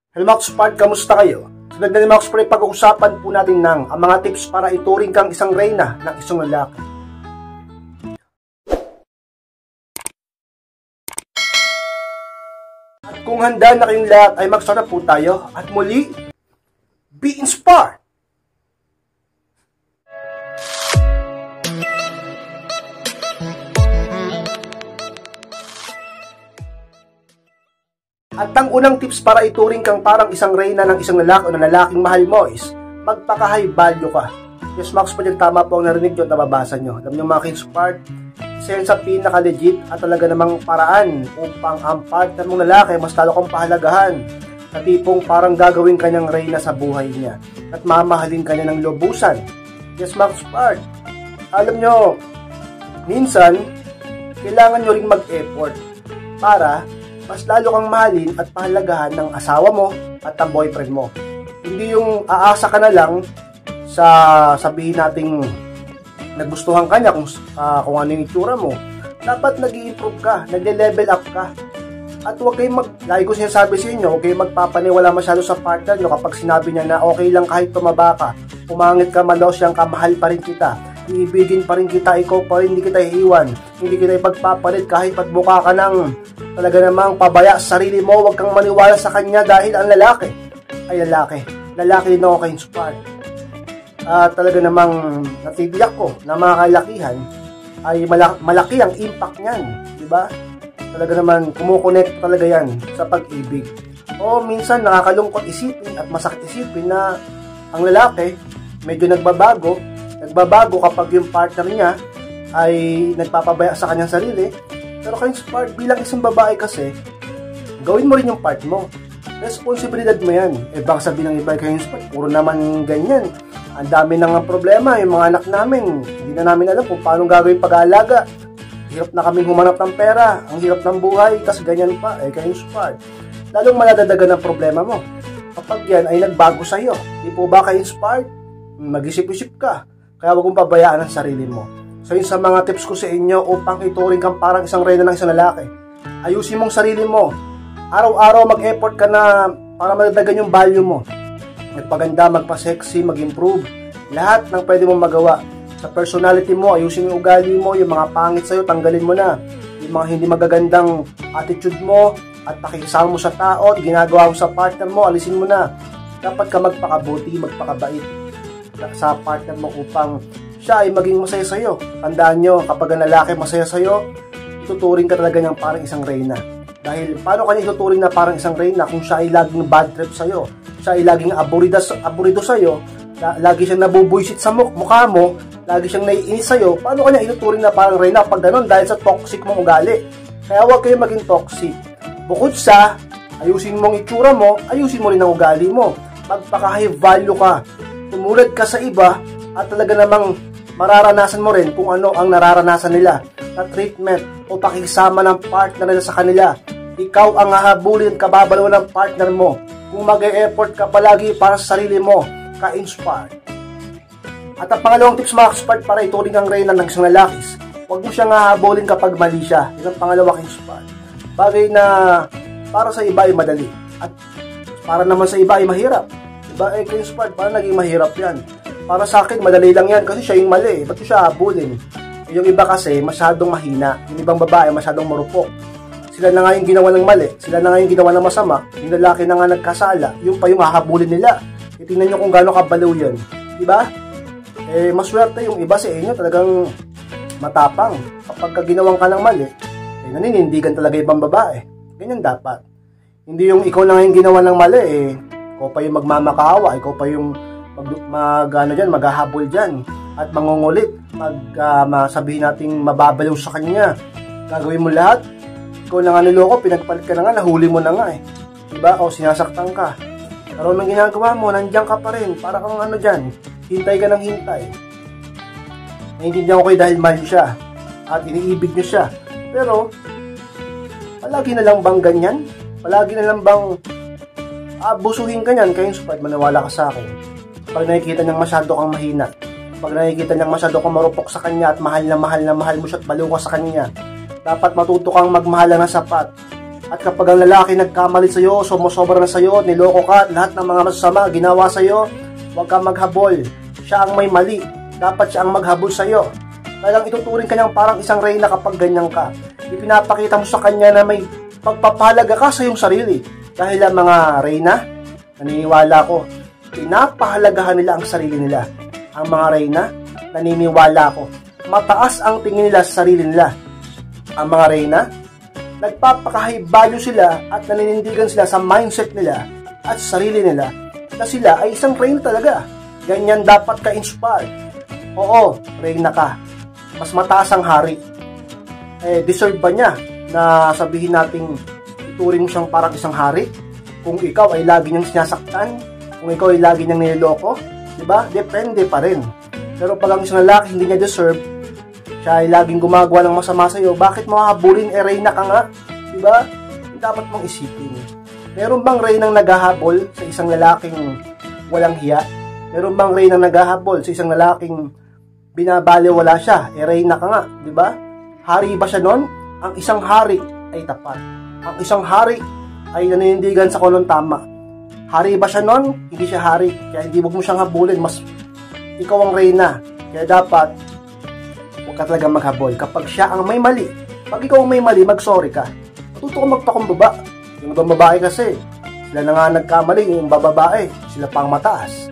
Hello mga Kuspard, kamusta kayo? Sa dagdag mga Kuspard, pag-uusapan po natin ang mga tips para ituring kang isang reyna ng isang lalaki. At kung handa na kayong lahat ay magsara po tayo at muli, be inspired! At ang unang tips para ituring kang parang isang reyna ng isang lalaki o ng lalaking mahal mo is magpaka-high value ka. Yes, Max pa dyan, tama po ang narinig nyo at nababasa nyo. Alam nyo mga Kuspard, isa yun sa pinaka-legit at talaga namang paraan upang ang partner mong lalaki mas lalo kang pahalagahan. Na tipong parang gagawin kanyang reyna sa buhay niya at mamahalin kanya ng lubusan. Yes, Max Kuspard, alam nyo, minsan, kailangan nyo ring mag-effort para mas lalo kang mahalin at pahalagahan ng asawa mo at ang boyfriend mo. Hindi yung aasa ka na lang sa sabihin nating nagustuhan ka niya kung ano yung itsura mo. Dapat nag-i-improve ka, nag-level up ka. At huwag kayong lagi ko sinasabi sa inyo, huwag kayong magpapaniwala masyado sa partner nyo kapag sinabi niya na okay lang kahit tumaba ka, pumangit ka, malosyang ka, mahal pa rin kita, iibigin pa rin kita, ikaw pa rin, hindi kita iiwan, hindi kita ipagpapalit kahit patbuka ka ng talaga namang pabaya sa sarili mo. Huwag kang maniwala sa kanya dahil ang lalaki ay lalaki na okay inspired. Talaga namang natibiyak ko na mga kalakihan ay malaki ang impact niyan, di ba? Talaga naman kumukonect talaga yan sa pag-ibig. O minsan nakakalungkot isipin at masakit isipin na ang lalaki medyo nagbabago kapag yung partner niya ay nagpapabaya sa kanyang sarili. Pero kayo Kuspard, bilang isang babae kasi, gawin mo rin yung part mo. Responsibilidad mo yan. Baka sabihin ng iba kayo Kuspard, puro naman ganyan. Ang dami nang problema, yung mga anak namin, hindi na namin alam kung paano gagawin pag-aalaga. Hirap na kaming humanap ng pera, ang hirap ng buhay, tas ganyan pa, kayo Kuspard. Lalong maladadagan ang problema mo. Kapag yan ay nagbago sa'yo, di po ba kayo Kuspard? Mag-isip-isip ka. Kaya huwag mong pabayaan ang sarili mo. So yun sa mga tips ko sa inyo upang ituring kang parang isang reyna ng isang lalaki. Ayusin mong sarili mo. Araw-araw mag-effort ka na para madagdagan yung value mo. Magpaganda, magpa-sexy, mag-improve. Lahat ng pwede mong magawa. Sa personality mo, ayusin yung ugali mo, yung mga pangit sa'yo, tanggalin mo na. Yung mga hindi magagandang attitude mo at pakikisama mo sa tao at ginagawa mo sa partner mo, alisin mo na. Dapat ka magpakabuti, magpakabait sa partner mo upang siya ay maging masaya sa'yo. Tandaan nyo, kapag ang lalaki masaya sa'yo, ituturing ka talaga niyang parang isang reyna. Dahil paano kanya ituturing na parang isang reyna kung siya ay laging bad trip sa'yo? Siya ay laging aburido sa'yo, lagi siyang nabubuisit sa mukha mo, lagi siyang naiinis sa'yo. Paano kanya ituturing na parang reyna pag ganun dahil sa toxic mong ugali? Kaya huwag kayo maging toxic. Bukod sa ayusin mong itsura mo, ayusin mo rin ang ugali mo. Magpaka-high value ka. Tumulad ka sa iba at talaga namang mararanasan mo rin kung ano ang nararanasan nila na treatment o pakisama ng partner nila sa kanila. Ikaw ang hahabulin, kababalo ng partner mo. Kung mag-e-effort ka palagi para sa sarili mo, ka-inspired. At ang pangalawang tips mga Kuspard para ituring ang reyna ng isang lalaki, huwag mo siyang hahabulin kapag mali siya. Yan ang pangalawa, ka-inspired. Bagay na para sa iba ay madali at para naman sa iba ay mahirap. Diba? Ka-inspired, parang naging mahirap yan. Para sa akin, madali lang yan kasi siya yung mali. Ba't siya habulin? Yung iba kasi, masyadong mahina. Yung ibang babae, masyadong marupok. Sila na nga yung ginawa ng mali. Sila na nga yung ginawa ng masama. Yung lalaki na nga nagkasala. Yung pa yung hahabulin nila. Tingnan nyo kung gaano kabaliw yan. Diba? Maswerte yung iba sa inyo. Talagang matapang. Kapag ginawang ka ng mali, naninindigan talaga ibang babae. Ganyan dapat. Hindi yung ikaw na nga yung ginawa ng mali. Ikaw pa yung magmamakaawa. Ikaw pa yung maghahabol dyan at mangungulit, sabihin nating mababaliw sa kanya. Gagawin mo lahat, ikaw na nga niloko, pinagpalit ka na nga, nahuli mo na nga diba? O sinasaktan ka, pero nang ginagawa mo, nandiyan ka pa rin, para kang dyan, hintay ka ng hintay. Naiintindihan ko kayo dahil mahal siya at iniibig niyo siya, pero palagi na lang bang ganyan? Palagi na lang bang abusuhin ka niyan? Kayo Kuspard, maniwala ka sa akin. Pag nakikita niyang masyado kang mahina, pag nakikita niyang masyado kang marupok sa kanya at mahal na mahal mo siya at baliw ka sa kanya, dapat matuto kang magmahal na sapat. At kapag ang lalaki nagkamali sa'yo, sumusobra na sa'yo, niloko ka, lahat ng mga masasama ginawa sa'yo, huwag kang maghabol. Siya ang may mali. Dapat siya ang maghabol sa'yo. Talagang ituturing ka niyang parang isang reyna kapag ganyan ka. Ipinapakita mo sa kanya na may pagpapahalaga ka sa iyong sarili. Dahil ang mga reyna, naniniwala ko, pinapahalagahan nila ang sarili nila. Ang mga reyna, naniniwala ko, mataas ang tingin nila sa sarili nila. Ang mga reyna, nagpapaka-high value sila at naninindigan sila sa mindset nila at sarili nila na sila ay isang reyna talaga. Ganyan dapat ka-inspired. Oo, reyna ka. Mas mataas ang hari. Deserve ba niya na sabihin nating ituring mo siyang parang isang hari? Kung ikaw ay lagi niyang sinasaktan, kung ikaw ay lagi niyang niloloko, diba? Depende pa rin. Pero pag ang isang lalaki hindi niya deserve, siya ay laging gumagawa ng masama sa iyo, bakit mo hahabulin? Reyna ka nga, diba? Dapat mong isipin. Meron bang reynang naghahabol sa isang lalaking walang hiya? Meron bang reynang naghahabol sa isang lalaking binabaliwala siya? Reyna ka nga, diba? Hari ba siya nun? Ang isang hari ay tapat. Ang isang hari ay naninindigan sa kulong tama. Hari ba siya nun? Hindi siya hari. Kaya hindi mo siyang habulin. Mas ikaw ang reyna. Kaya dapat huwag ka talaga maghabol. Kapag siya ang may mali, pag ikaw ang may mali, mag-sorry ka. Matuto kang magpakumbaba. Yung ibang babae kasi, sila na nga nagkamali, yung bababae, sila pang mataas.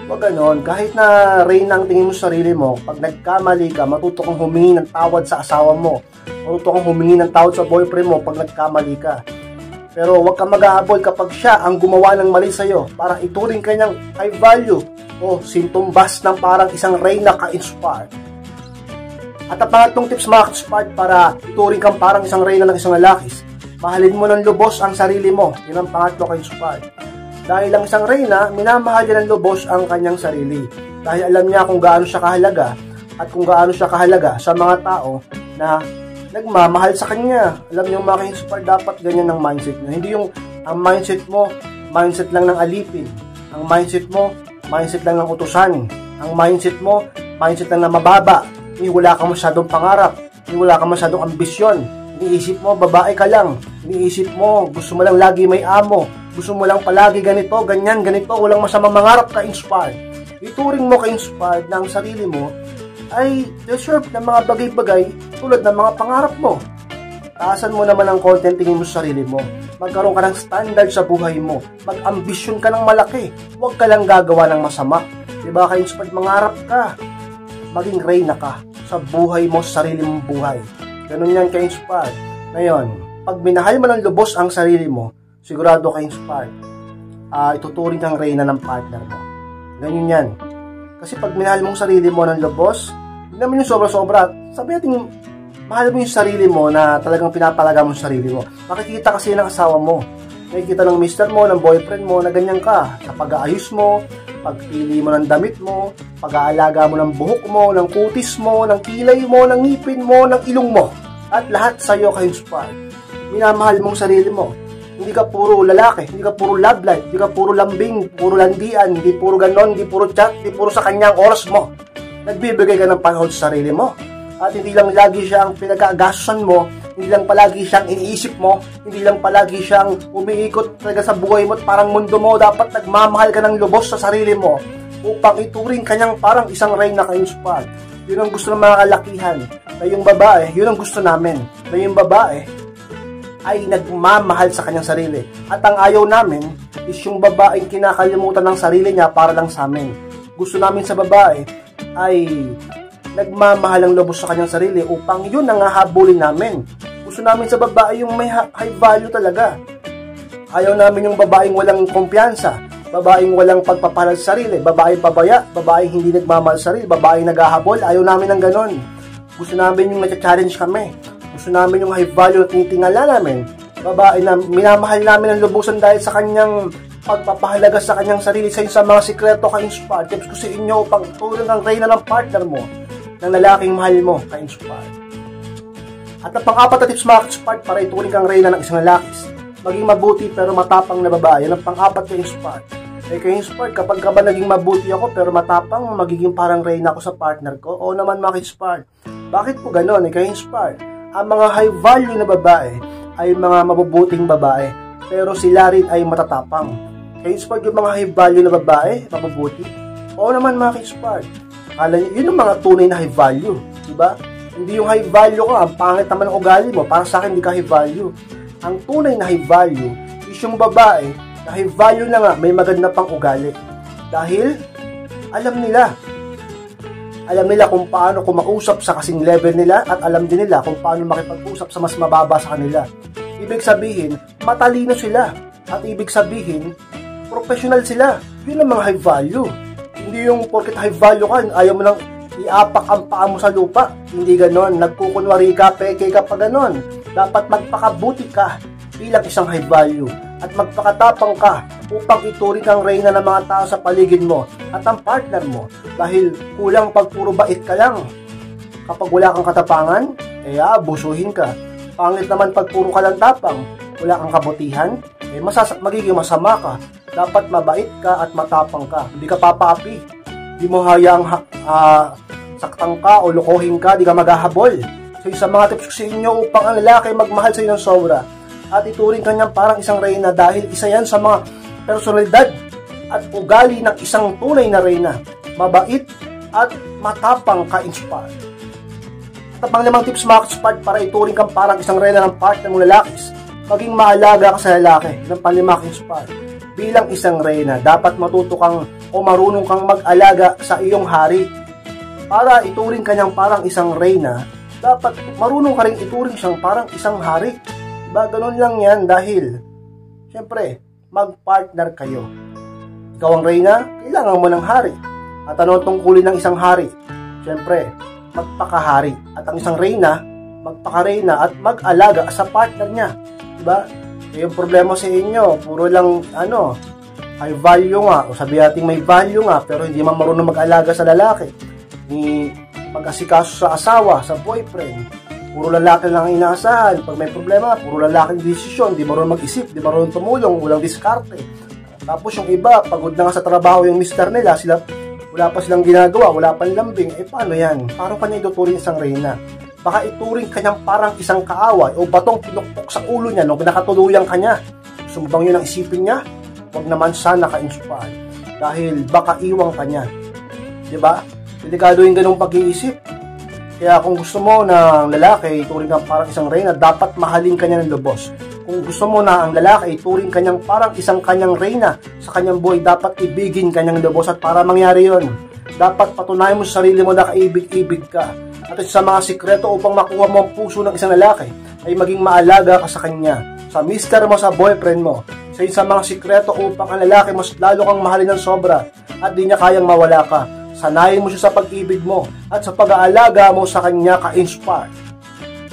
Huwag ganon. Kahit na reyna ang tingin mo sa sarili mo, pag nagkamali ka, matuto kang humingi ng tawad sa asawa mo. Matuto kang humingi ng tawad sa boyfriend mo pag nagkamali ka. Pero huwag kang maghahabol kapag siya ang gumawa ng mali sa'yo. Parang ituring kanyang high value o sintumbas ng parang isang reyna ka-inspired. At ang pangatlong tips mga ka-inspired para ituring kang parang isang reyna ng isang lalaki, mahalin mo ng lubos ang sarili mo. Yun ang pangatlo ka-inspired. Dahil ang isang reyna, minamahal niya ng lubos ang kanyang sarili. Dahil alam niya kung gaano siya kahalaga at kung gaano siya kahalaga sa mga tao na nagmamahal sa kanya. Alam niyo mga ka-inspired, dapat ganyan ang mindset niyo. Hindi yung ang mindset mo, mindset lang ng alipin. Ang mindset mo, mindset lang ng utusan. Ang mindset mo, mindset lang na mababa. Hindi wala kang masyadong pangarap. Hindi wala kang masyadong ambisyon. Iniisip mo, babae ka lang. Iniisip mo, gusto mo lang lagi may amo. Gusto mo lang palagi ganito, ganyan, ganito. Walang masamang mangarap ka-inspired. Ituring mo ka-inspired na ang sarili mo ay deserve ng mga bagay-bagay tulad ng mga pangarap mo. Taasan mo naman ang content, tingin mo sa sarili mo. Magkaroon ka ng standard sa buhay mo. Mag-ambisyon ka ng malaki. Huwag ka lang gagawa ng masama. Diba ka-inspired? Mangarap ka. Maging reyna ka sa buhay mo, sa sarili mong buhay. Ganun yan ka-inspired. Ngayon, pag minahal mo ng lubos ang sarili mo, sigurado ka-inspired. Ituturing kang reyna ng partner mo. Ganyan yan. Kasi pag minahal mong sarili mo ng lubos, hindi naman yung sobra-sobra. Sabi natin, mahal mo yung sarili mo na talagang pinapalaga mo yung sarili mo. Makikita kasi ng asawa mo. Makikita ng mister mo, ng boyfriend mo na ganyan ka. Sa pag-aayos mo, pagpili mo ng damit mo, pag-aalaga mo ng buhok mo, ng kutis mo, ng kilay mo, ng ngipin mo, ng ilong mo. At lahat sa'yo ka-inspired. Minamahal mong sarili mo. Hindi ka puro lalaki, hindi ka puro love life, hindi ka puro lambing, puro landian, hindi puro ganon, hindi puro chat, hindi puro sa kanyang oras mo. Nagbibigay ka ng panahon sa sarili mo. At hindi lang lagi siyang pinag-aagasan mo, hindi lang palagi siyang iniisip mo, hindi lang palagi siyang umiikot talaga sa buhay mo at parang mundo mo. Dapat nagmamahal ka ng lubos sa sarili mo upang ituring kanyang parang isang reyna ka-inspired. Yun ang gusto ng mga kalakihan. Na yung babae, yun ang gusto namin. Na yung babae ay nagmamahal sa kanyang sarili. At ang ayaw namin is yung babaeng kinakalimutan ng sarili niya para lang sa amin. Gusto namin sa babae ay nagmamahal ang lubos sa kanyang sarili upang yun ang hahabulin namin. Gusto namin sa babae yung may high value talaga. Ayaw namin yung babaeng walang kumpiyansa, babaeng walang pagpapahal sa sarili, babaeng pabaya, babaeng hindi nagmamahal sa sarili, babaeng naghahabol. Ayaw namin ng ganon. Gusto namin yung nag-challenge kami. Gusto namin yung high value na tinitingala namin. Babae na minamahal namin ang lubusan dahil sa kanyang pagpapahalaga sa kanyang sarili. Sa mga sikreto ka-inspired. Tips ko sa inyo upang tulong ang reyna ng partner mo, ng lalaking mahal mo ka-inspired. At ang pang-apat na tips mga ka-inspired para ituring kang reyna ng isang lalaki, maging mabuti pero matapang na babae. Yan ang pang-apat ka-inspired. Ka-inspired, kapag ka ba naging mabuti ako pero matapang, magiging parang reyna ako sa partner ko? Oo naman mga ka-inspired. Bakit po ganon? Ka-inspired. Ang mga high value na babae, ay mga mabubuting babae, pero sila rin ay matatapang. Ka-inspired yung mga high value na babae, mabubuti. Oo naman mga ka-inspired. Akala nyo, yun ang mga tunay na high value, diba? Hindi yung high value ka, ang pangit naman ang ugali mo, para sa akin hindi ka high value. Ang tunay na high value is yung babae na high value na nga, may maganda pang ugali. Dahil, alam nila kung paano kumausap sa kasing level nila at alam din nila kung paano makipag-usap sa mas mababa sa kanila. Ibig sabihin, matalino sila. At ibig sabihin, professional sila. Yun ang mga high value. Hindi yung porket high value ka, ayaw mo nang iapak ang paa mo sa lupa. Hindi ganon. Nagkukunwari ka, peke ka pa ganon. Dapat magpakabuti ka bilang isang high value. At magpakatapang ka upang ituring kang reyna ng mga tao sa paligid mo at ang partner mo. Dahil kulang pag puro bait ka lang. Kapag wala kang katapangan, busuhin ka. Pangit naman pag puro ka lang tapang, wala kang kabutihan, magiging masama ka. Dapat mabait ka at matapang ka. Hindi ka papaapi. Hindi mo hayaang saktang ka o lokohin ka, di ka maghahabol. So sa mga tips ko sa inyo upang ang lalaki magmahal sa inyo ng sobra at ituring kanyang parang isang reyna dahil isa yan sa mga personalidad at ugali ng isang tunay na reyna. Mabait at matapang ka-inspired. At ang limang tips mga ka-inspired para ituring kang parang isang reyna ng partner mong lalaki, maging maalaga ka sa lalaki. Ng panlima ka-inspired. Bilang isang reyna, dapat matuto kang o marunong kang mag-alaga sa iyong hari. Para ituring kanyang parang isang reyna, dapat marunong ka rin ituring siyang parang isang hari. Diba? Ganun lang yan dahil, syempre, mag-partner kayo. Ikaw ang reyna, kailangan mo ng hari. At ano ang tungkulin ng isang hari? Syempre, magpakahari. At ang isang reyna, magpakareyna at mag-alaga sa partner niya. Diba? Yung problema sa inyo, puro lang, high value nga, o sabi natin may value nga, pero hindi man marunong mag-alaga sa lalaki. Ni mag-asikaso sa asawa, sa boyfriend. Puro lalaki lang ang inaasahan. Pag may problema, puro lalaki ang desisyon. Di marunong mag-isip, di marunong tumulong, walang diskarte. Tapos yung iba, pagod na nga sa trabaho yung mister nila, wala pa silang ginagawa, wala pang lambing. Paano yan? Parang kanya ituturing isang reyna. Baka ituring kanyang parang isang kaaway o batong pinukpok sa ulo niya nung pinakatuluyang kanya. Sumbang yun ang isipin niya, huwag naman sana ka-inspire. Dahil baka iwang kanya. Diba? Delikado yung ganung pag-iisip. Kaya kung gusto mo na ang lalaki ituring kang parang isang reyna, dapat mahalin kanya ng lubos. Kung gusto mo na ang lalaki ituring kanyang parang isang kanyang reyna sa kanyang buhay, dapat ibigin kanyang lubos. At para mangyari yon, dapat patunayan mo sa sarili mo na kaibig-ibig ka. At sa mga sikreto upang makuha mo ang puso ng isang lalaki, ay maging maalaga ka sa kanya, sa mister mo, sa boyfriend mo. Sa mga sikreto upang ang lalaki mas lalo kang mahalin ng sobra at di niya kayang mawala ka. Sanayin mo siya sa pag-ibig mo at sa pag-aalaga mo sa kanya ka-inspired.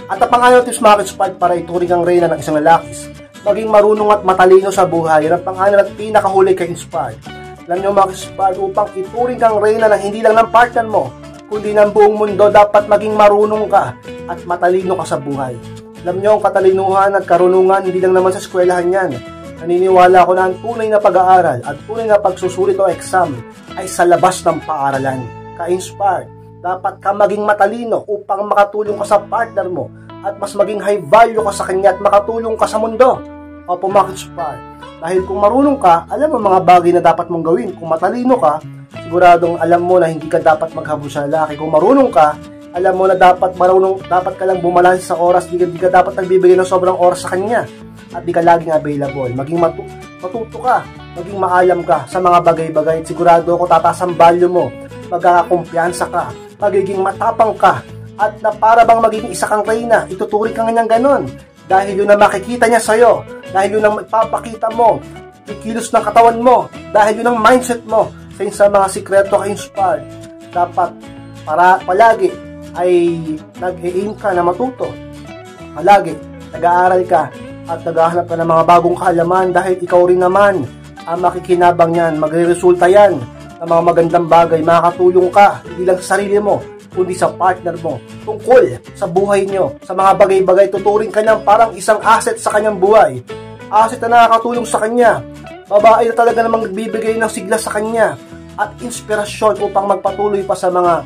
At ang pangalan tips mga ka-inspired para ituring ang reyna ng isang lalaki, maging marunong at matalino sa buhay. At ang pangalan at pinakahuli ka-inspired. Alam niyo mga ka-inspired, upang ituring kang reyna ng hindi lang ng partner mo, kundi ng buong mundo, dapat maging marunong ka at matalino ka sa buhay. Alam niyo, ang katalinuhan at karunungan hindi lang naman sa eskwelahan yan. Naniniwala ako na ang tunay na pag-aaral at tunay na pagsusulit o exam ay sa labas ng paaralan. Ka-inspired, dapat ka maging matalino upang makatulong ka sa partner mo at mas maging high value ka sa kanya at makatulong ka sa mundo. Opo mga ka-inspired. Dahil kung marunong ka, alam mo mga bagay na dapat mong gawin. Kung matalino ka, siguradong alam mo na hindi ka dapat maghabol sa lalaki. Kung marunong ka, alam mo na dapat ka lang bumalanse sa oras, di ka dapat nagbibigay ng sobrang oras sa kanya. At di ka laging available. Maging matuto ka, maging maalam ka sa mga bagay-bagay. Sigurado ako tataas ang value mo, magkakakumpiyansa ka, magiging matapang ka, at na para bang magiging isa kang reyna, ituturing ka nganyang ganon. Dahil yun ang makikita niya sa'yo, dahil yun ang magpapakita mo, ikilos ng katawan mo, dahil yun ang mindset mo. Sa mga sikreto ka-inspired, dapat palagi ay nag-aim ka na matuto. Palagi, nag-aaral ka, at naghahanap ka ng mga bagong kaalaman dahil ikaw rin naman ang makikinabang yan. Magre-resulta yan ng mga magandang bagay. Makakatulong ka, hindi lang sa sarili mo, kundi sa partner mo. Tungkol sa buhay nyo, sa mga bagay-bagay, tuturing ka niyang parang isang asset sa kanyang buhay. Asset na nakakatulong sa kanya. Babae na talaga namang nagbibigay ng sigla sa kanya at inspirasyon upang magpatuloy pa sa mga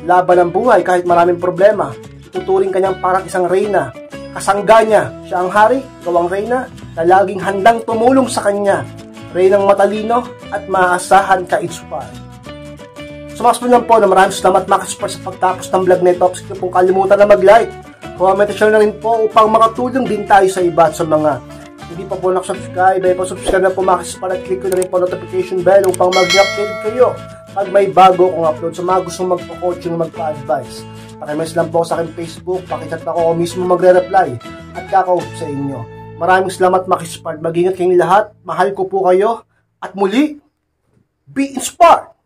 laban ng buhay kahit maraming problema. Tuturing ka niyang parang isang reyna kasangga niya. Siya ang hari, ikaw ang reyna, na laging handang tumulong sa kanya. Reynang matalino at maaasahan ka-inspire. Sumakas po lang po na maraming salamat mga ka-support sa pagtapos ng vlog na ito. Sige pong kalimutan na mag-like, comment at share na rin po upang makatulong din tayo sa iba at sa mga hindi pa po nakasubscribe, ay pa-subscribe na po mga ka-support at click ko na rin po notification bell upang mag-update kayo pag may bago kong upload. Sa mga gustong magpa-coaching, magpa-advise, pakimess lang po sa aking Facebook, pakichat ako mismo magre-reply at kakausap sa inyo. Maraming salamat mga ka-support, mag-ingat kayong lahat, mahal ko po kayo at muli, be inspired!